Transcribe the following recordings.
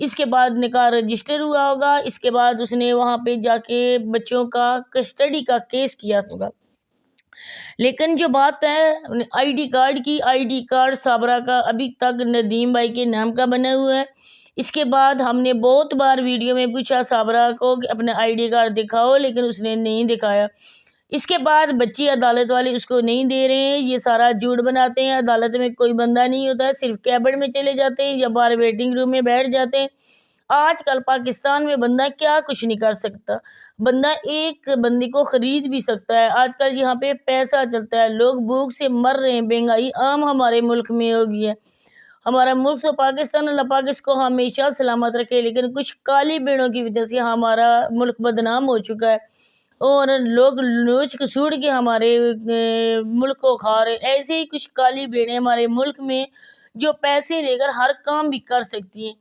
اس کے بعد نکاح رجسٹر ہوا ہوگا، اس کے بعد اس نے وہاں پہ جا کے بچوں کا کسٹڈی کا کیس کیا ہوگا۔ لیکن جو بات ہے آئی ڈی کارڈ کی، آئی ڈی کارڈ صابرہ کا ابھی تک ندیم بھائی کے نام کا بنا ہوا ہے۔ اس کے بعد ہم نے بہت بار ویڈیو میں پوچھا صابرہ کو کہ اپنا آئی ڈی کارڈ دکھاؤ، لیکن اس نے نہیں دکھایا۔ اس کے بعد بچی عدالت والے اس کو نہیں دے رہے ہیں، یہ سارا جھوٹ بناتے ہیں، عدالت میں کوئی بندہ نہیں ہوتا ہے، صرف کیبن میں چلے جاتے ہیں یا باہر ویٹنگ روم میں بیٹھ جاتے ہیں۔ آج کل پاکستان میں بندہ کیا کچھ نہیں کر سکتا، بندہ ایک بندے کو خرید بھی سکتا ہے۔ آج کل یہاں پہ پیسہ چلتا ہے، لوگ بھوک سے مر رہے ہیں، مہنگائی عام ہمارے ملک میں ہو گئی ہے۔ ہمارا ملک تو پاکستان، اللہ پاک اس کو ہمیشہ سلامت رکھے، لیکن کچھ کالی بیڑوں کی وجہ سے ہمارا ملک بدنام ہو چکا ہے اور لوگ نوچ کسوڑ کے ہمارے ملک کو کھا رہے۔ ایسے ہی کچھ کالی بیڑیں ہمارے ملک میں جو پیسے لے کر ہر کام بھی کر سکتی ہیں۔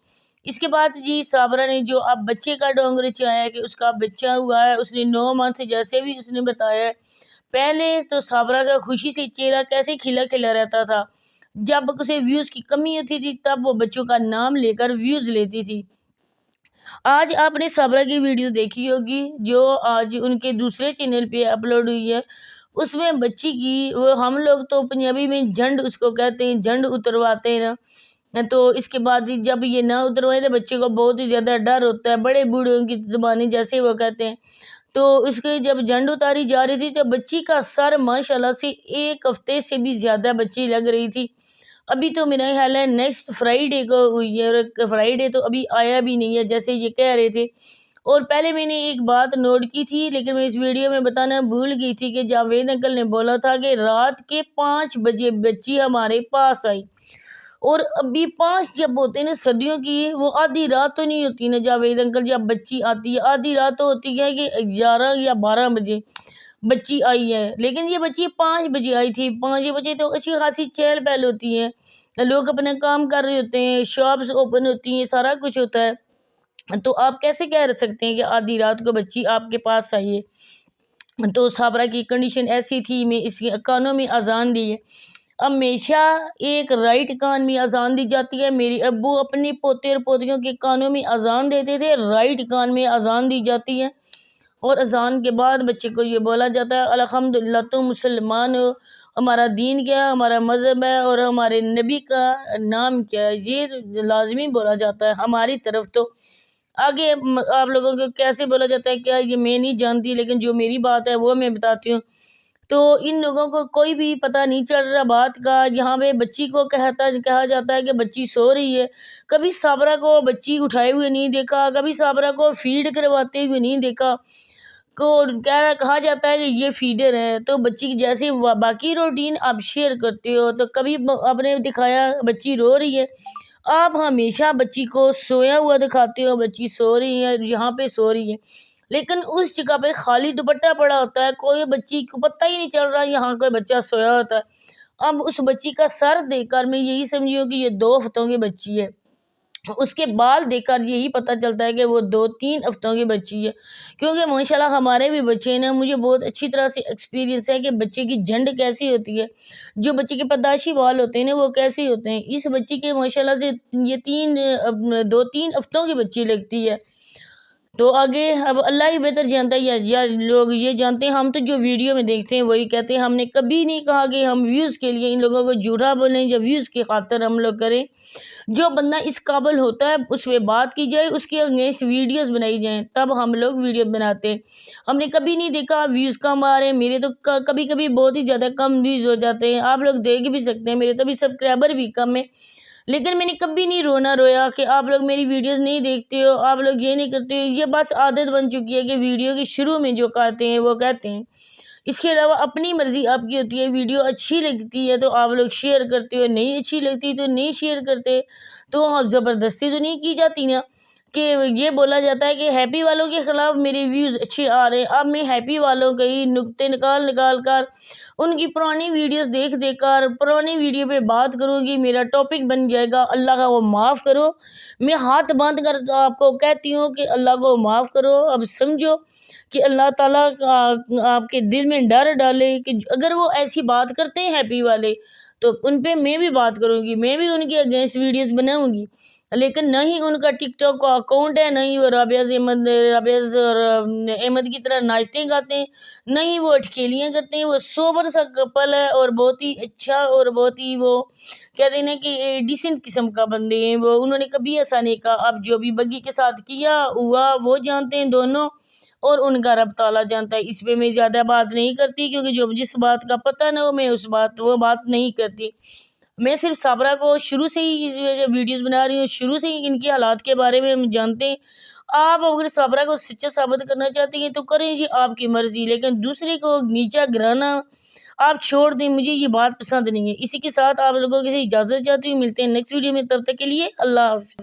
اس کے بعد جی صابرہ نے جو اب بچے کا ڈونگ رچایا ہے کہ اس کا بچہ ہوا ہے، اس نے 9 منتھ جیسے بھی اس نے بتایا ہے۔ پہلے تو صابرہ کا خوشی سے چہرہ کیسے کھلا کھلا رہتا تھا، جب اسے ویوز کی کمی ہوتی تھی تب وہ بچوں کا نام لے کر ویوز لیتی تھی۔ آج آپ نے صابرہ کی ویڈیو دیکھی ہوگی جو آج ان کے دوسرے چینل پہ اپلوڈ ہوئی ہے، اس میں بچی کی ہم لوگ تو پنجابی میں جھنڈ اس کو کہتے ہیں، جھنڈ اترواتے ہیں نا، تو اس کے بعد جب یہ نہ اتروائے تو بچے کو بہت ہی زیادہ ڈر ہوتا ہے، بڑے بوڑھوں کی زبانی جیسے وہ کہتے ہیں۔ تو اس کے جب جھنڈ اتاری جا رہی تھی تو بچی کا سر ماشاءاللہ سے 1 ہفتے سے بھی زیادہ بچی لگ رہی تھی۔ ابھی تو میرا خیال ہے نیکسٹ فرائیڈے کو ہوئی ہے، اور فرائیڈے تو ابھی آیا بھی نہیں ہے جیسے یہ کہہ رہے تھے۔ اور پہلے میں نے ایک بات نوٹ کی تھی لیکن میں اس ویڈیو میں بتانا بھول گئی تھی کہ جاوید انکل نے بولا تھا کہ رات کے 5 بجے بچی ہمارے پاس آئی، اور ابھی 5 جب ہوتے ہیں نا سردیوں کی، وہ آدھی رات تو نہیں ہوتی نا جاوید انکل، جب بچی آتی ہے آدھی رات تو ہوتی ہے کہ 11 یا 12 بجے بچی آئی ہے، لیکن یہ بچی 5 بجے آئی تھی۔ 5 بجے تو اچھی خاصی چہل پہل ہوتی ہے، لوگ اپنا کام کر رہے ہوتے ہیں، شاپس اوپن ہوتی ہیں، سارا کچھ ہوتا ہے، تو آپ کیسے کہہ سکتے ہیں کہ آدھی رات کو بچی آپ کے پاس آئی ہے؟ تو صابرہ کی کنڈیشن ایسی تھی، میں اس کے کانوں میں اذان دی ہے، ہمیشہ ایک رائٹ کان میں اذان دی جاتی ہے۔ میرے ابو اپنے پوتے اور پوتیوں کے کانوں میں اذان دیتے تھے، رائٹ کان میں اذان دی جاتی ہے، اور اذان کے بعد بچے کو یہ بولا جاتا ہے الحمدللہ تم مسلمان ہو، ہمارا دین کیا ہے، ہمارا مذہب ہے اور ہمارے نبی کا نام کیا ہے، یہ لازمی بولا جاتا ہے ہماری طرف۔ تو آگے آپ لوگوں کو کیسے بولا جاتا ہے کیا یہ میں نہیں جانتی، لیکن جو میری بات ہے وہ میں بتاتی ہوں۔ تو ان لوگوں کو کوئی بھی پتہ نہیں چل رہا بات کا، یہاں پہ بچی کو کہا جاتا ہے کہ بچی سو رہی ہے، کبھی صابرہ کو بچی اٹھائے ہوئے نہیں دیکھا، کبھی صابرہ کو فیڈ کرواتے ہوئے نہیں دیکھا، کہا جاتا ہے کہ یہ فیڈر ہے، تو بچی کی جیسے باقی روٹین آپ شیئر کرتے ہو تو کبھی آپ نے دکھایا بچی رو رہی ہے، آپ ہمیشہ بچی کو سویا ہوا دکھاتے ہو، بچی سو رہی ہے، یہاں پہ سو رہی ہے، لیکن اس جگہ پہ خالی دوپٹہ پڑا ہوتا ہے، کوئی بچی کو پتہ ہی نہیں چل رہا یہاں کوئی بچہ سویا ہوتا ہے۔ اب اس بچی کا سر دیکھ کر میں یہی سمجھوں کہ یہ 2 ہفتوں کی بچی ہے، اس کے بال دیکھ کر یہی پتہ چلتا ہے کہ وہ 2-3 ہفتوں کی بچی ہے، کیونکہ ماشاءاللہ ہمارے بھی بچے ہیں نا، مجھے بہت اچھی طرح سے ایکسپیرینس ہے کہ بچے کی جھنڈ کیسی ہوتی ہے، جو بچے کے پیدائشی بال ہوتے ہیں نا وہ کیسے ہوتے ہیں۔ اس بچی کے ماشاءاللہ سے یہ 2-3 ہفتوں کی بچی لگتی ہے، تو آگے اب اللہ ہی بہتر جانتا ہے، یا لوگ یہ جانتے ہیں، ہم تو جو ویڈیو میں دیکھتے ہیں وہی کہتے ہیں، ہم نے کبھی نہیں کہا کہ ہم ویوز کے لیے ان لوگوں کو جھوٹا بولیں یا ویوز کی خاطر ہم لوگ کریں۔ جو بندہ اس قابل ہوتا ہے اس پہ بات کی جائے، اس کے اگینسٹ ویڈیوز بنائی جائیں، تب ہم لوگ ویڈیو بناتے ہیں۔ ہم نے کبھی نہیں دیکھا ویوز کم آ رہے ہیں، میرے تو کبھی کبھی بہت ہی زیادہ کم ویوز ہو جاتے ہیں، آپ لوگ دیکھ بھی سکتے ہیں، میرے تو بھی سبسکرائبر بھی کم ہے، لیکن میں نے کبھی نہیں رویا کہ آپ لوگ میری ویڈیوز نہیں دیکھتے ہو، آپ لوگ یہ نہیں کرتے ہو، یہ بس عادت بن چکی ہے کہ ویڈیو کے شروع میں جو کہتے ہیں وہ کہتے ہیں، اس کے علاوہ اپنی مرضی آپ کی ہوتی ہے، ویڈیو اچھی لگتی ہے تو آپ لوگ شیئر کرتے ہو، نہیں اچھی لگتی تو نہیں شیئر کرتے، تو زبردستی تو نہیں کی جاتی نا، کہ یہ بولا جاتا ہے کہ ہیپی والوں کے خلاف میرے ویوز اچھے آ رہے ہیں، اب میں ہیپی والوں کے ہی نقطے نکال کر ان کی پرانی ویڈیوز دیکھ کر پرانی ویڈیو پہ بات کروں گی، میرا ٹاپک بن جائے گا اللہ کا وہ معاف کرو، میں ہاتھ باندھ کر آپ کو کہتی ہوں کہ اللہ کو معاف کرو۔ اب سمجھو کہ اللہ تعالیٰ آپ کے دل میں ڈر ڈالے کہ اگر وہ ایسی بات کرتے ہیں ہیپی والے تو ان پہ میں بھی بات کروں گی، میں بھی ان کے اگینسٹ ویڈیوز بناؤں گی۔ لیکن نہ ہی ان کا ٹک ٹاک کا اکاؤنٹ ہے، نہ ہی وہ رابعہ اور احمد کی طرح ناچتے گاتے ہیں، نہ ہی وہ اٹکیلیاں کرتے ہیں۔ وہ سوبر سا کپل ہے اور بہت ہی اچھا اور بہت ہی وہ کہتے ہیں نا کہ ڈیسنٹ قسم کا بندے ہیں وہ، انہوں نے کبھی ایسا نہیں کہا۔ اب جو بھی بگی کے ساتھ کیا ہوا وہ جانتے ہیں دونوں، اور ان کا رب تعالیٰ جانتا ہے۔ اس پہ میں زیادہ بات نہیں کرتی کیونکہ جو جس بات کا پتہ نہ ہو میں وہ بات نہیں کرتی۔ میں صرف صابرہ کو شروع سے ہی ویڈیوز بنا رہی ہوں، شروع سے ہی ان کے حالات کے بارے میں ہم جانتے ہیں۔ آپ اگر صابرہ کو سچا ثابت کرنا چاہتے ہیں تو کریں جی، آپ کی مرضی، لیکن دوسرے کو نیچا گرانا آپ چھوڑ دیں، مجھے یہ بات پسند نہیں ہے۔ اسی کے ساتھ آپ لوگوں سے اجازت چاہتی ہوں، ملتے ہیں نیکسٹ ویڈیو میں، تب تک کے لیے اللہ حافظ۔